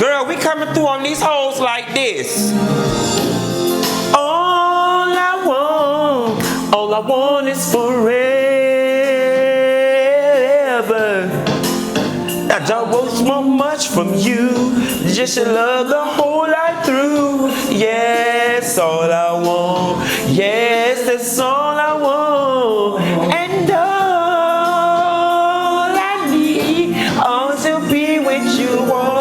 Girl, we coming through on these hoes like this. All I want is forever. I don't want much from you, just your love the whole life through. Yes, all I want. Yes, that's all I want. And all I need, all to be with you all.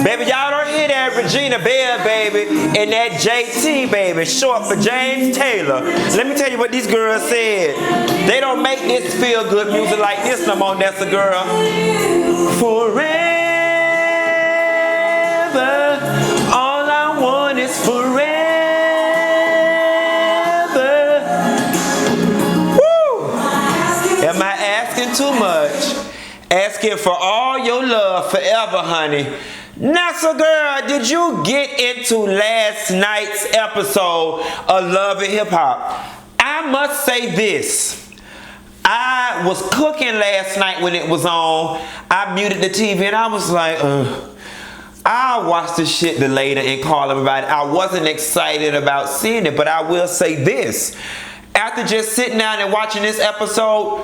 Baby, y'all don't hear that Regina Bell, baby, and that JT, baby, short for James Taylor. Let me tell you what these girls said. They don't make this feel good music like this no more, that's a girl. Forever, all I want is forever. Woo! Am I asking too much? Asking for all your love forever, honey. Now, so girl, did you get into last night's episode of Love and Hip Hop? I must say this. I was cooking last night when it was on. I muted the TV and I was like, I'll watch this shit later and call everybody. I wasn't excited about seeing it, but I will say this. After just sitting down and watching this episode,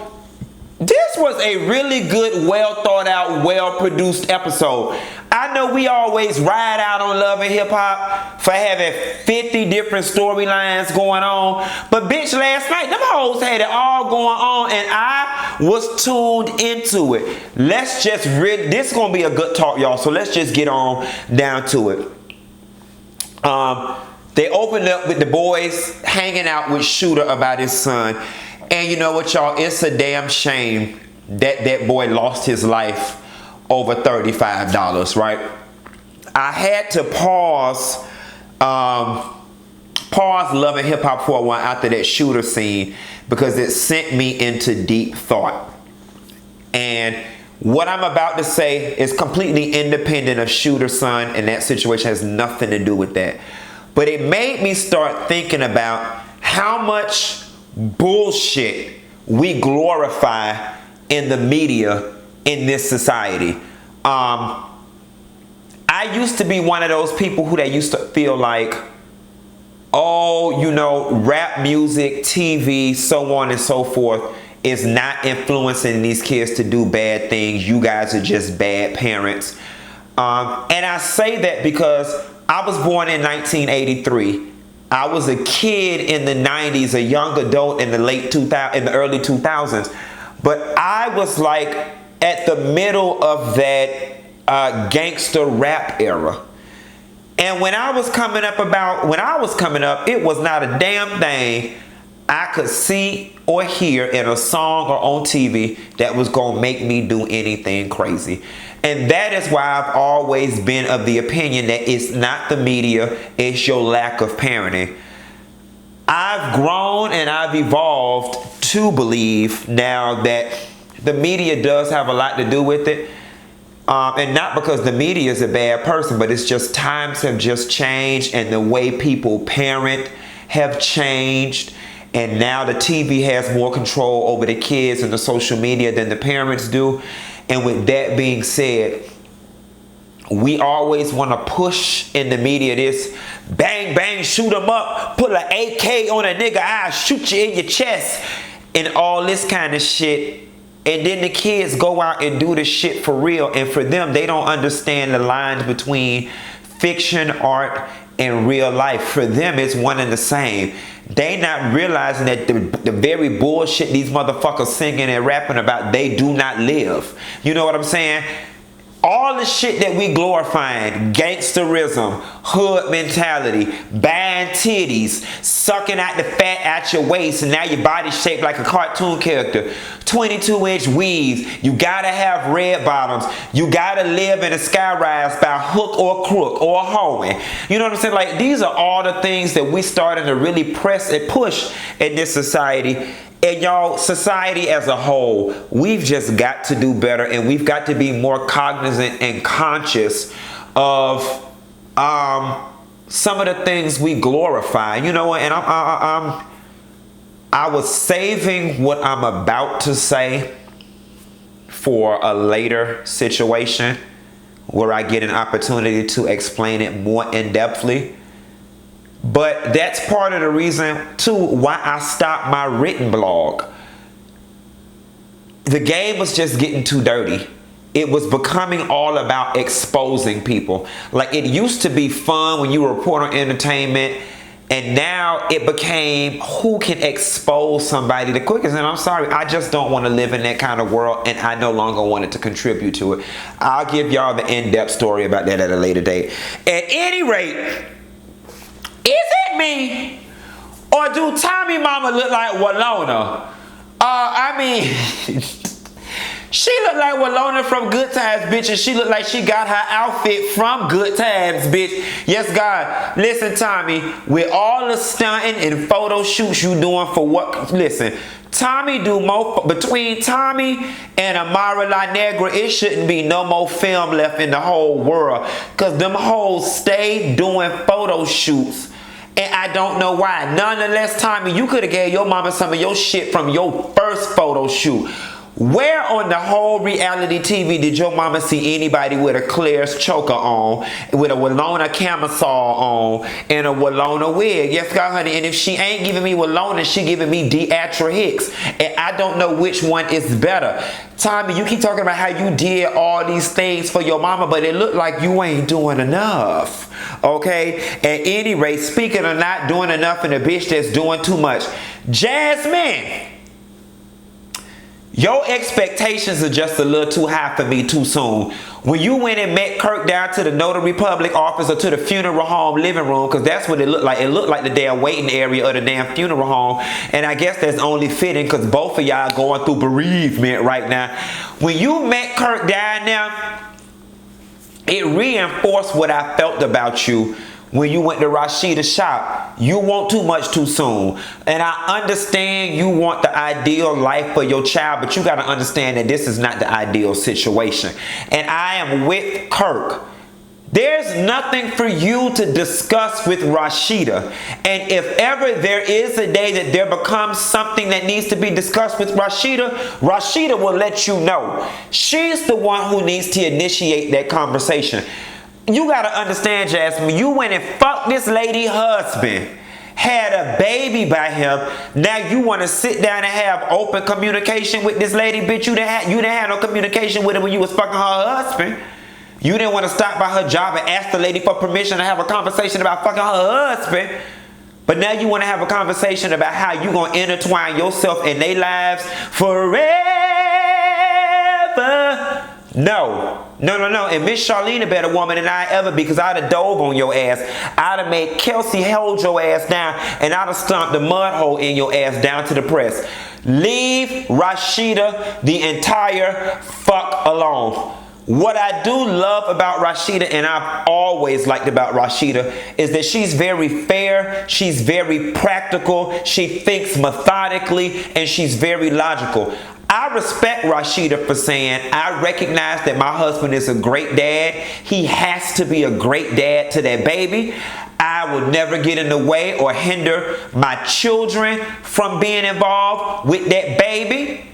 this was a really good, well thought out, well produced episode. I know we always ride out on Love and Hip Hop for having 50 different storylines going on. But bitch, last night, them hoes had it all going on and I was tuned into it. Let's just this is going to be a good talk, y'all. So let's just get on down to it. They opened up with the boys hanging out with Shooter about his son. And you know what, y'all? It's a damn shame that that boy lost his life over $35, right? I had to pause Love and Hip Hop for a while after that Shooter scene because it sent me into deep thought. And what I'm about to say is completely independent of Shooter's son, and that situation has nothing to do with that. But it made me start thinking about how much bullshit we glorify in the media in this society. I used to be one of those people who used to feel like, oh, you know, rap music, TV, so on and so forth is not influencing these kids to do bad things. You guys are just bad parents. And I say that because I was born in 1983. I was a kid in the 90s, a young adult in the early 2000s. But I was like at the middle of that gangster rap era. And when I was coming up, it was not a damn thing I could see or hear in a song or on TV that was going to make me do anything crazy. And that is why I've always been of the opinion that it's not the media, it's your lack of parenting. I've grown and I've evolved to believe now that the media does have a lot to do with it. And not because the media is a bad person, but it's just times have just changed and the way people parent have changed. And now the TV has more control over the kids and the social media than the parents do. And with that being said, we always want to push in the media this bang, bang, shoot them up, put an AK on a nigga, I'll shoot you in your chest, and all this kind of shit. And then the kids go out and do the shit for real. And for them, they don't understand the lines between fiction, art, and real life. For them, it's one and the same. They not realizing that the very bullshit these motherfuckers singing and rapping about, they do not live. You know what I'm saying? All the shit that we glorifying, gangsterism, hood mentality, buying titties, sucking out the fat out your waist, and now your body shaped like a cartoon character, 22-inch weaves, you gotta have red bottoms, you gotta live in a skyrise by hook or crook or hoeing. You know what I'm saying? Like, these are all the things that we starting to really press and push in this society. And y'all, society as a whole, we've just got to do better, and we've got to be more cognizant and conscious of some of the things we glorify. You know, and I was saving what I'm about to say for a later situation, where I get an opportunity to explain it more in-depthly. But that's part of the reason, too, why I stopped my written blog. The game was just getting too dirty. It was becoming all about exposing people. Like, it used to be fun when you report on entertainment, and now it became who can expose somebody the quickest. And I'm sorry, I just don't want to live in that kind of world, and I no longer wanted to contribute to it. I'll give y'all the in-depth story about that at a later date. At any rate, is it me, or do Tommy Mama look like Walona? I mean, she look like Walona from Good Times, bitch, and she look like she got her outfit from Good Times, bitch. Yes, God. Listen, Tommy, with all the stunting and photo shoots you doing for what? Listen, Tommy do more. Between Tommy and Amara La Negra, it shouldn't be no more film left in the whole world, because them hoes stay doing photo shoots. And I don't know why. Nonetheless, Tommy, you could have gave your mama some of your shit from your first photo shoot. Where on the whole reality TV did your mama see anybody with a Claire's choker on, with a Walona camisole on, and a Walona wig? Yes, God, honey. And if she ain't giving me Walona, she giving me Deatra Hicks. And I don't know which one is better. Tommy, you keep talking about how you did all these things for your mama, but it looked like you ain't doing enough. Okay? At any rate, speaking of not doing enough and a bitch that's doing too much, Jasmine, your expectations are just a little too high for me too soon. When you went and met Kirk down to the notary public office or to the funeral home living room, because that's what it looked like. It looked like the damn waiting area of the damn funeral home. And I guess that's only fitting because both of y'all going through bereavement right now. When you met Kirk down there, it reinforced what I felt about you when you went to Rashida's shop. You want too much too soon. And I understand you want the ideal life for your child, but you got to understand that this is not the ideal situation. And I am with Kirk. There's nothing for you to discuss with Rashida. And if ever there is a day that there becomes something that needs to be discussed with Rashida, Rashida will let you know. She's the one who needs to initiate that conversation. You got to understand, Jasmine, you went and fucked this lady husband, had a baby by him. Now you want to sit down and have open communication with this lady, bitch. You didn't have no communication with her when you was fucking her husband. You didn't want to stop by her job and ask the lady for permission to have a conversation about fucking her husband. But now you want to have a conversation about how you going to intertwine yourself in their lives forever. No. And Miss Charlene a better woman than I ever be, because I'd have dove on your ass. I'd have made Kelsey hold your ass down, and I'd have stomped the mud hole in your ass down to the press. Leave Rashida the entire fuck alone. What I do love about Rashida, and I've always liked about Rashida, is that she's very fair, she's very practical, she thinks methodically, and she's very logical. I respect Rashida for saying, I recognize that my husband is a great dad. He has to be a great dad to that baby. I will never get in the way or hinder my children from being involved with that baby.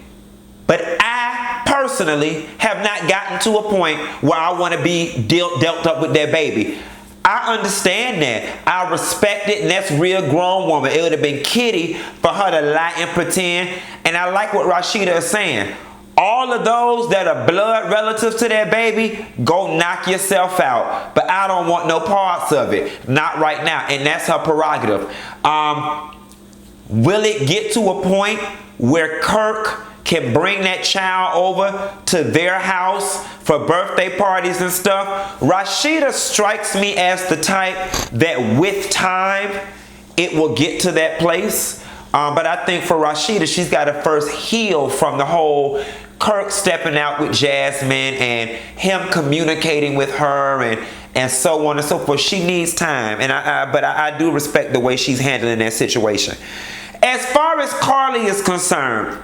But I personally have not gotten to a point where I want to be dealt up with that baby. I understand that. I respect it, and that's real grown woman. It would have been kitty for her to lie and pretend. And I like what Rashida is saying. All of those that are blood relatives to that baby, go knock yourself out. But I don't want no parts of it. Not right now. And that's her prerogative. Will it get to a point where Kirk can bring that child over to their house for birthday parties and stuff? Rashida strikes me as the type that with time it will get to that place. But I think for Rashida, she's got to first heal from the whole Kirk stepping out with Jasmine and him communicating with her and so on and so forth. She needs time. But I do respect the way she's handling that situation. As far as Carly is concerned,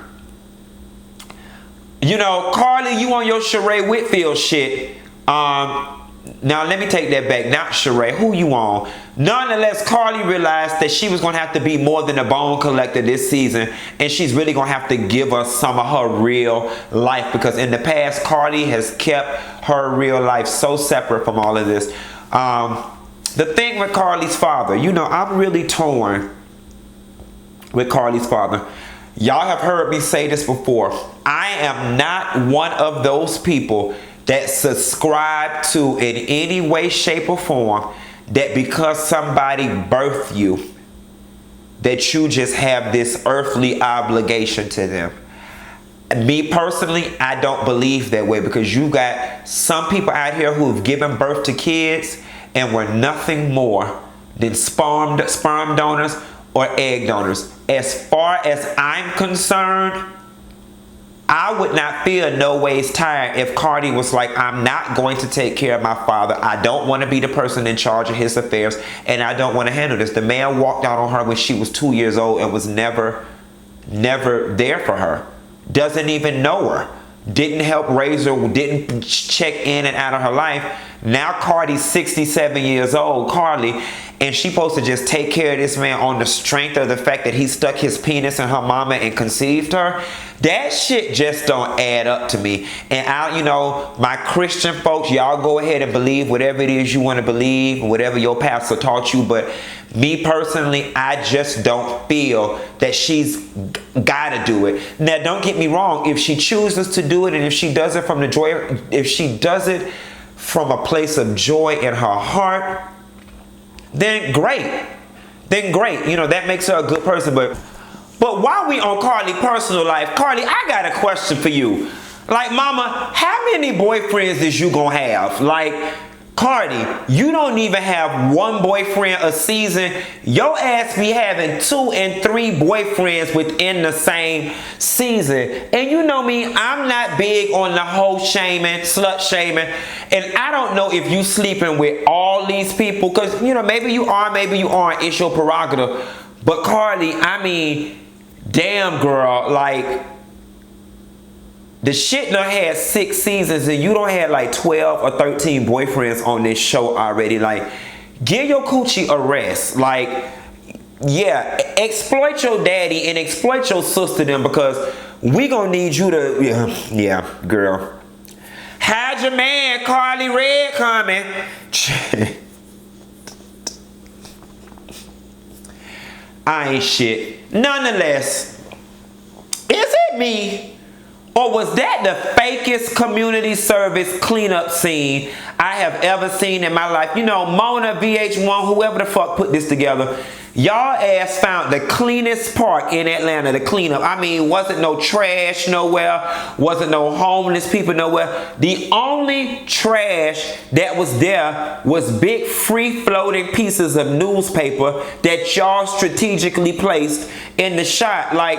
you know, Carly, you on your Sheree Whitfield shit. Now let me take that back. Not Sheree. Who you on? Nonetheless, Carly realized that she was going to have to be more than a bone collector this season. And she's really going to have to give us some of her real life. Because in the past, Carly has kept her real life so separate from all of this. The thing with Carly's father, you know, I'm really torn with Carly's father. Y'all have heard me say this before. I am not one of those people that subscribe to in any way, shape, or form that because somebody birthed you, that you just have this earthly obligation to them. Me personally, I don't believe that way, because you got some people out here who have given birth to kids and were nothing more than sperm donors or egg donors. As far as I'm concerned, I would not feel no ways tired if Cardi was like, I'm not going to take care of my father. I don't want to be the person in charge of his affairs, and I don't want to handle this. The man walked out on her when she was 2 years old and was never there for her. Doesn't even know her. Didn't help raise her, didn't check in and out of her life. Now Cardi's 67 years old, Carly, and she's supposed to just take care of this man on the strength of the fact that he stuck his penis in her mama and conceived her. That shit just don't add up to me. And you know, my Christian folks, y'all go ahead and believe whatever it is you want to believe, whatever your pastor taught you, but me personally, I just don't feel that she's gotta do it. Now, don't get me wrong. If she chooses to do it, and if she does it from the joy, if she does it from a place of joy in her heart, then great. Then great. You know, that makes her a good person. But while we on Carly personal life, Carly, I got a question for you. Like, mama, how many boyfriends is you gonna have? Like, Cardi, you don't even have one boyfriend a season. Your ass be having 2 and 3 boyfriends within the same season. And you know me, I'm not big on the whole shaming, slut shaming. And I don't know if you sleeping with all these people, because, you know, maybe you are, maybe you aren't. It's your prerogative. But Cardi, I mean, damn girl, like, the shit done had 6 seasons and you don't have like 12 or 13 boyfriends on this show already. Like, give your coochie a rest. Like, yeah, exploit your daddy and exploit your sister then, because we gonna need you to, yeah, girl. How's your man, Carly Red, coming? I ain't shit. Nonetheless, is it me? Or was that the fakest community service cleanup scene I have ever seen in my life? You know, Mona, VH1, whoever the fuck put this together, y'all ass found the cleanest park in Atlanta to clean up. I mean, wasn't no trash nowhere, wasn't no homeless people nowhere. The only trash that was there was big free floating pieces of newspaper that y'all strategically placed in the shot. Like,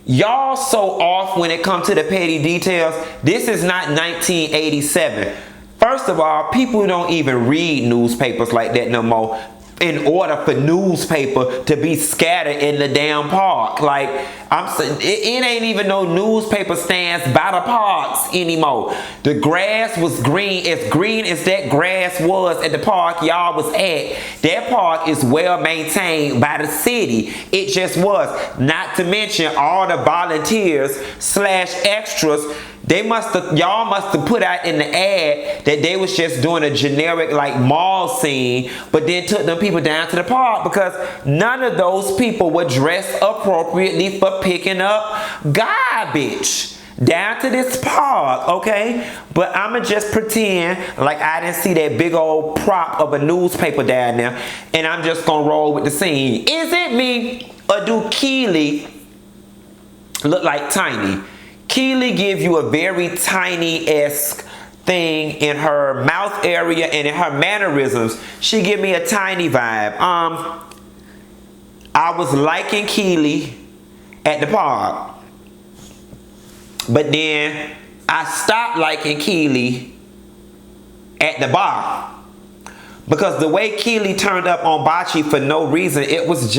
y'all so off when it comes to the petty details. This is not 1987. First of all, people don't even read newspapers like that no more, in order for newspaper to be scattered in the damn park. Like, it ain't even no newspaper stands by the parks anymore. The grass was green as that grass was at the park y'all was at. That park is well maintained by the city. It just was. Not to mention all the volunteers / extras. Y'all must have put out in the ad that they was just doing a generic like mall scene, but then took them people down to the park, because none of those people were dressed appropriately for picking up garbage down to this park, okay? But I'ma just pretend like I didn't see that big old prop of a newspaper down there, and I'm just gonna roll with the scene. Is it me, or do Keely look like Tiny? Keely gives you a very Tiny-esque thing in her mouth area and in her mannerisms. She give me a Tiny vibe. I was liking Keely at the park, but then I stopped liking Keely at the bar, because the way Keely turned up on Botchey for no reason, it was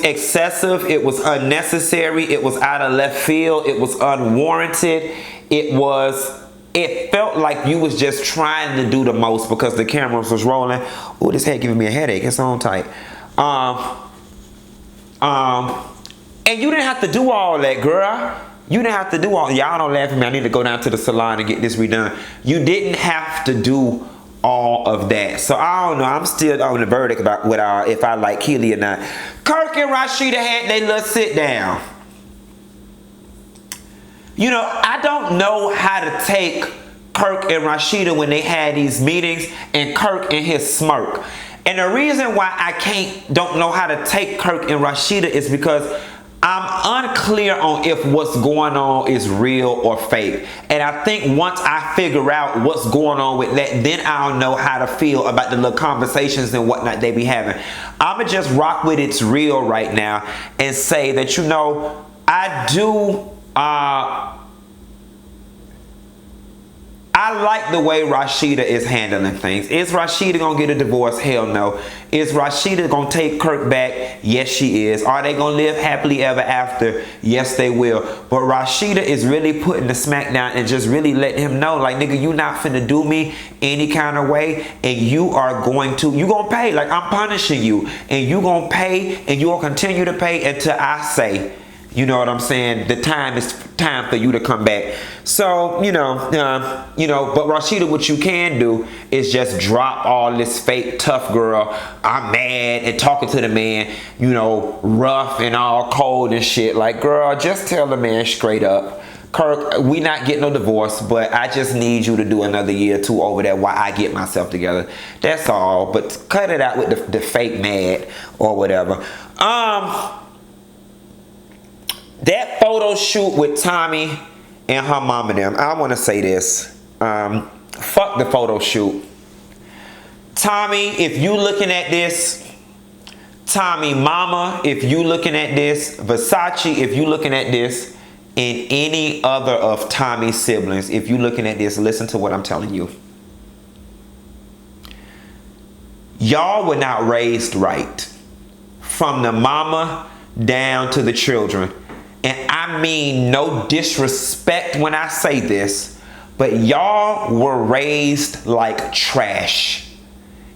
excessive, it was unnecessary, it was out of left field, it was unwarranted, it was it felt like you was just trying to do the most because the cameras was rolling. Oh, this head giving me a headache. It's on tight. And you didn't have to do all that, girl. You didn't have to do all. Y'all don't laugh at me. I need to go down to the salon and get this redone. You didn't have to do all of that. So I don't know. I'm still on the verdict about if I like Keely or not. Kirk and Rashida had their little sit down. You know, I don't know how to take Kirk and Rashida when they had these meetings and Kirk and his smirk. And the reason why I don't know how to take Kirk and Rashida is because I'm unclear on if what's going on is real or fake. And I think once I figure out what's going on with that, then I'll know how to feel about the little conversations and whatnot they be having. I'ma just rock with it's real right now and say that, you know, I do I like the way Rashida is handling things. Is Rashida gonna get a divorce? Hell no. Is Rashida gonna take Kirk back? Yes, she is. Are they gonna live happily ever after? Yes, they will. But Rashida is really putting the smack down and just really letting him know, like, nigga, you not finna do me any kind of way, and you gonna pay. Like, I'm punishing you, and you gonna pay, and you gonna continue to pay until I say, you know what I'm saying, the time is time for you to come back. So, but Rashida, what you can do is just drop all this fake tough girl, I'm mad, and talking to the man, you know, rough and all cold and shit. Like, girl, just tell the man straight up, Kirk, we not getting no divorce, but I just need you to do another year or two over there while I get myself together. That's all. But cut it out with the fake mad or whatever. That photo shoot with Tommy and her mom and them, I want to say this. Fuck the photo shoot. Tommy, if you looking at this, Tommy mama, if you looking at this, Versace, if you looking at this, and any other of Tommy's siblings, if you looking at this, listen to what I'm telling you. Y'all were not raised right. From the mama down to the children. And I mean no disrespect when I say this, but y'all were raised like trash.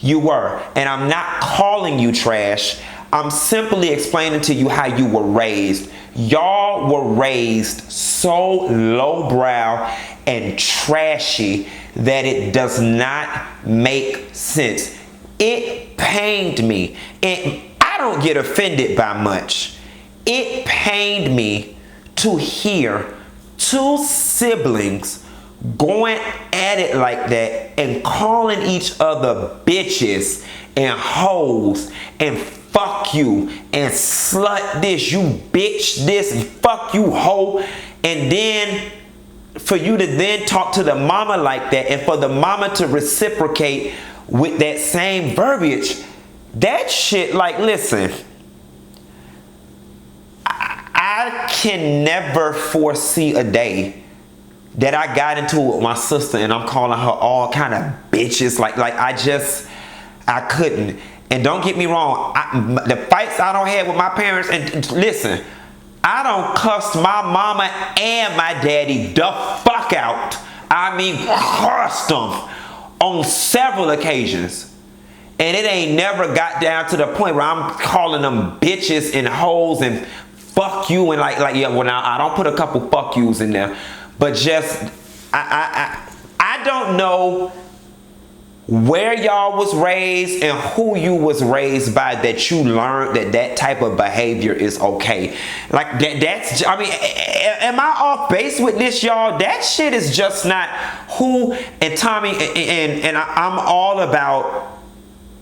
You were. And I'm not calling you trash. I'm simply explaining to you how you were raised. Y'all were raised so lowbrow and trashy that it does not make sense. It pained me. And I don't get offended by much. It pained me to hear two siblings going at it like that and calling each other bitches and hoes and fuck you and slut this, you bitch this, and fuck you hoe. And then for you to then talk to the mama like that and for the mama to reciprocate with that same verbiage, that shit, like, listen, I can never foresee a day that I got into it with my sister and I'm calling her all kind of bitches. Like I couldn't. And don't get me wrong, the fights I don't have with my parents, and listen, I don't cuss my mama and my daddy the fuck out. I mean, cussed them on several occasions. And it ain't never got down to the point where I'm calling them bitches and hoes and fuck you and like yeah, well, now I don't put a couple fuck yous in there, but just I don't know where y'all was raised and who you was raised by that you learned that type of behavior is okay. Like that's, I mean, am I off base with this, y'all? That shit is just not who. And Tommy and I'm all about,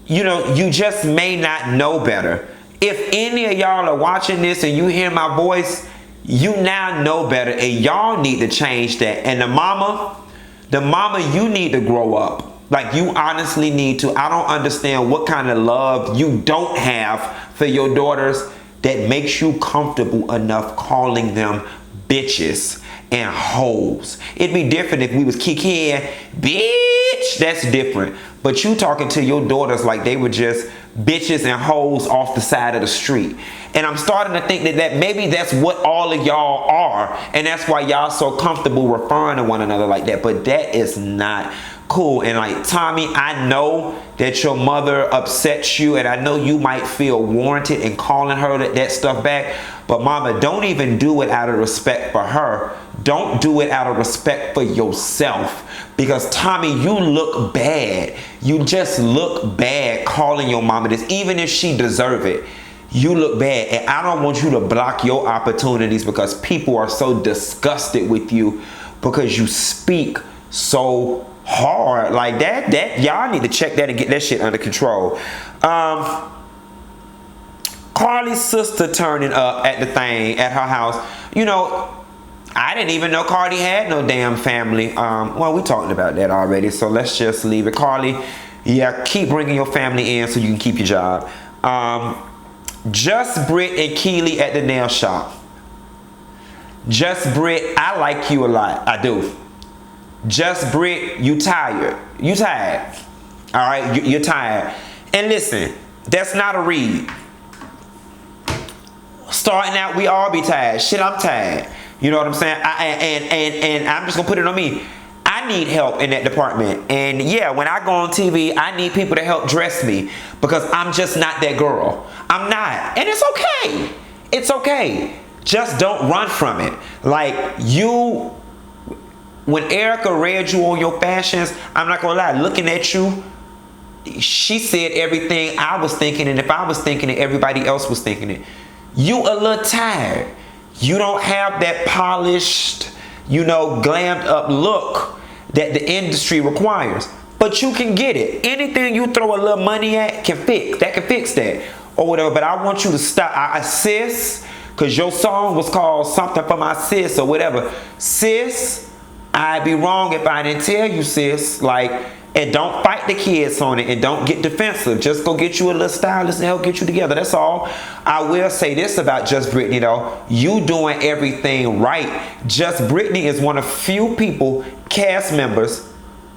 you know, you just may not know better. If any of y'all are watching this and you hear my voice, you now know better, and y'all need to change that. And the mama, you need to grow up. Like, you honestly need to. I don't understand what kind of love you don't have for your daughters that makes you comfortable enough calling them bitches and hoes. It'd be different if we was kikiing, bitch, that's different. But you talking to your daughters like they were just bitches and hoes off the side of the street. And I'm starting to think that maybe that's what all of y'all are. And that's why y'all so comfortable referring to one another like that. But that is not cool. And like, Tommy, I know that your mother upsets you, and I know you might feel warranted in calling her that stuff back. But mama, don't even do it out of respect for her. Don't do it out of respect for yourself. Because Tommy, you look bad. You just look bad calling your mama this, even if she deserve it. You look bad, and I don't want you to block your opportunities because people are so disgusted with you because you speak so hard like that. Y'all need to check that and get that shit under control. Carly's sister turning up at the thing at her house. You know, I didn't even know Cardi had no damn family. Well, we talked about that already, so let's just leave it. Carly, yeah, keep bringing your family in so you can keep your job. Just Britt and Keely at the nail shop. Just Britt, I like you a lot. I do. Just Britt, you tired. You tired. All right, you're tired. And listen, that's not a read. Starting out, we all be tired. Shit, I'm tired. You know what I'm saying? And I'm just gonna put it on me. I need help in that department. And yeah, when I go on TV, I need people to help dress me because I'm just not that girl. I'm not. And it's okay. It's okay. Just don't run from it. Like you, when Erica read you on your fashions, I'm not gonna lie, looking at you, she said everything I was thinking, and if I was thinking it, everybody else was thinking it. You a little tired. You don't have that polished, you know, glammed up look that the industry requires. But you can get it. Anything you throw a little money at can fix. That can fix that. Or whatever. But I want you to stop. Sis, because your song was called something for my sis or whatever. Sis, I'd be wrong if I didn't tell you, sis. Like, and don't fight the kids on it, and don't get defensive. Just go get you a little stylist and help get you together. That's all. I will say this about Just Brittany though. You doing everything right. Just Brittany is one of few people, cast members,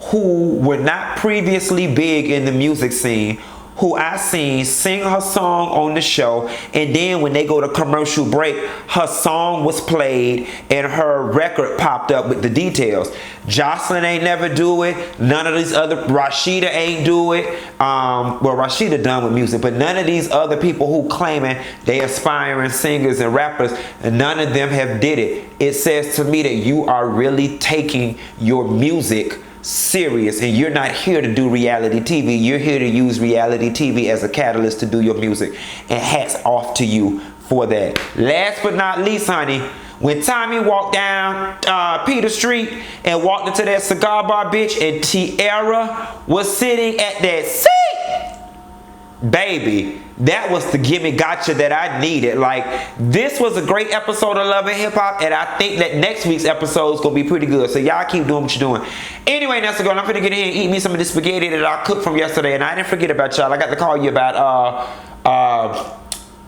who were not previously big in the music scene, who I seen sing her song on the show, and then when they go to commercial break, her song was played and her record popped up with the details. Jocelyn ain't never do it. None of these other, Rashida ain't do it. Well, Rashida done with music, but none of these other people who claiming they aspiring singers and rappers, and none of them have did it. It says to me that you are really taking your music serious, and you're not here to do reality TV. You're here to use reality TV as a catalyst to do your music, and hats off to you for that. Last but not least, honey, when Tommy walked down Peter Street and walked into that cigar bar, bitch, and Tiara was sitting at that seat, baby, that was the gimme gotcha that I needed. Like, this was a great episode of Love and Hip Hop, and I think that next week's episode is gonna be pretty good. So y'all keep doing what you're doing. Anyway, that's good. I'm gonna get in and eat me some of this spaghetti that I cooked from yesterday, and I didn't forget about y'all. I got to call you about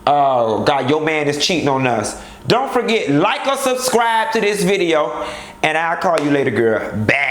oh God, your man is cheating on us. Don't forget, like or subscribe to this video, and I'll call you later, girl. Bye.